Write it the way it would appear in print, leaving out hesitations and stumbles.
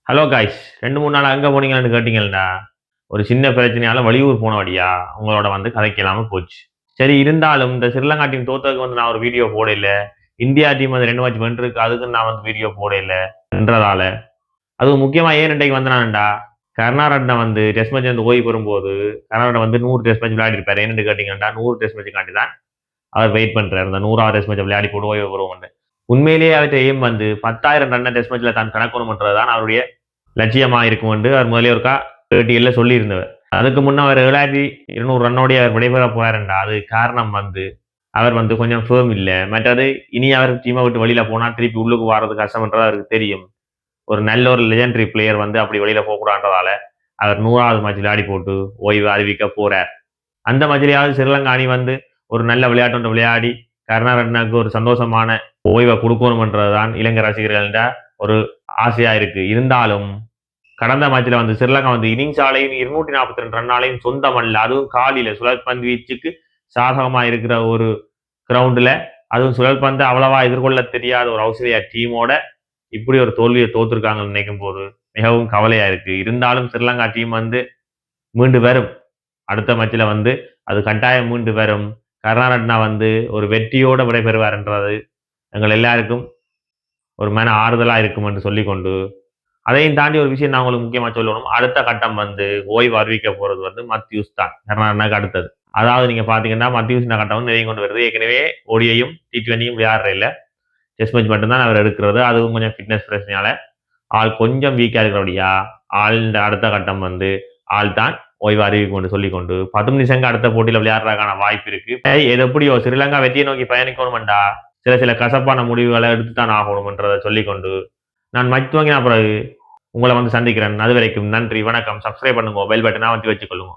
Hello guys 2, 3 நாள் அங்க போனீங்களான்னு கேட்டீங்கள்டா. ஒரு சின்ன பிரச்சனையால வெளியூர் போனபடியா, உங்களோட வந்து கதைக்கலாம போச்சு. சரி இருந்தாலும் இந்த ஸ்ரீலங்கா டீம் தோத்ததுக்கு வந்து நான் ஒரு வீடியோ போடல. இந்தியா டீம் வந்து 2 மேட்ச் வென்றிருக்கு. அதுக்கு நான் வந்து வீடியோ போடல என்றதால. அதுவும் முக்கியமா ஏன் இன்றைக்கு வந்தனான்டா, கருணாரட்ன வந்து டெஸ்ட் மேட்ச்ல இருந்து ஓய்வு பெறும்போது, கருணாரட்ன வந்து 100 டெஸ்ட் மேட்ச் விளையாடிருப்பாரு. ஏன்னு கேட்டீங்கன்னா, 100 டெஸ்ட் மேட்ச்காண்டி தான் அவர் வெயிட் பண்றாரு. அந்த 100வது டெஸ்ட் மேட்ச் விளையாடி போட்டு ஓய்வு பெறுவோம்ன்னு. உண்மையிலேயே அவர்ட்ட எய்ம் வந்து 10,000 ரன்ன டெஸ்ட் மேட்ச்ல தான் கடக்கணும்ன்றது தான் அவருடைய லட்சியமா இருக்கும் என்று அவர் முதலே ஒருக்கா பேட்டியில சொல்லியிருந்தவர். அதுக்கு முன்ன அவர் 7,200 ரன்னோடய அவர் விடைபெற போறாருண்டா. அது காரணம் வந்து அவர் வந்து கொஞ்சம் ஃபேம் இல்ல. மற்றது இனி அவர் டீம விட்டு வெளியில போனா திருப்பி உள்ளுக்கு வாரது கஷ்டம்ன்றது அவருக்கு தெரியும். ஒரு நல்ல ஒரு லெஜெண்டரி பிளேயர் வந்து அப்படி வெளியில போகக்கூடாதுன்றதால அவர் 100வது மேட்ச் விளையாடி போட்டு ஓய்வு அறிவிக்க போறார். அந்த மேட்ச்லயாவது ஸ்ரீலங்கா அணி வந்து ஒரு நல்ல விளையாட்டு ஒன்று விளையாடி கருணாரட்னாக்கு ஒரு சந்தோஷமான ஓய்வை கொடுக்கணும்ன்றதுதான் இலங்கை ரசிகர்கள்ட ஒரு ஆசையா இருக்கு. இருந்தாலும் கடந்த மேட்ச்ல வந்து ஸ்ரீலங்கா வந்து இன்னிங்ஸ் ஆலையும் 242 ரன்னாலையும் சொந்தமல்ல. அதுவும் காலில சுழற்பந்து வீச்சுக்கு சாதகமா இருக்கிற ஒரு கிரவுண்ட்ல அதுவும் சுழற்பந்து அவ்வளவா எதிர்கொள்ள தெரியாத ஒரு ஆஸ்திரேலியா டீமோட இப்படி ஒரு தோல்வியை தோத்துருக்காங்கன்னு நினைக்கும் போது மிகவும் கவலையா இருக்கு. இருந்தாலும் ஸ்ரீலங்கா டீம் வந்து மீண்டு வரும். அடுத்த மேட்ச்ல வந்து அது கட்டாயம் மீண்டு வரும். கருணாரட்னா வந்து ஒரு வெற்றியோட விடைபெறுவார் என்றது எங்கள் எல்லாருக்கும் ஒரு மன ஆறுதலா இருக்கும் என்று சொல்லிக்கொண்டு அதையும் தாண்டி ஒரு விஷயம் நான் உங்களுக்கு முக்கியமா சொல்லணும். அடுத்த கட்டம் வந்து ஓய்வு அறிவிக்க போறது வந்து மத்யூஸ் தான். கருணாரட்னாக்கு அடுத்தது. அதாவது நீங்க பாத்தீங்கன்னா மத்யூஸ் கட்டம் வந்து நெருங்கி கொண்டு வருது. ஏற்கனவே ஓடியையும் T20யும் விளையாடுற இல்ல. டெஸ்ட் மேட்ச் மட்டும் தான் அவர் எடுக்கிறது. அதுவும் கொஞ்சம் ஃபிட்னஸ் பிரச்சனையால ஆள் கொஞ்சம் வீக்கா இருக்கிறபடியா ஆள் அடுத்த கட்டம் வந்து ஆள் தான் ஓய்வு அறிவிக்கும் என்று சொல்லிக்கொண்டு 10 நிமிஷங்க அடுத்த போட்டியில விளையாடுறதுக்கான வாய்ப்பு இருக்கு. இது எப்படியோ ஸ்ரீலங்கா வெற்றியை நோக்கி பயணிக்கணும்டா சில கசப்பான முடிவுகளை எடுத்துத்தான் ஆகணும்ன்றதை சொல்லிக்கொண்டு நான் மேட்ச் துவங்கின பிறகு உங்களை வந்து சந்திக்கிறேன். அது வரைக்கும் நன்றி, வணக்கம். சப்ஸ்கிரைப் பண்ணுங்க, பெல் பட்டனை அமர்த்தி வச்சுக்கொள்ளுங்க.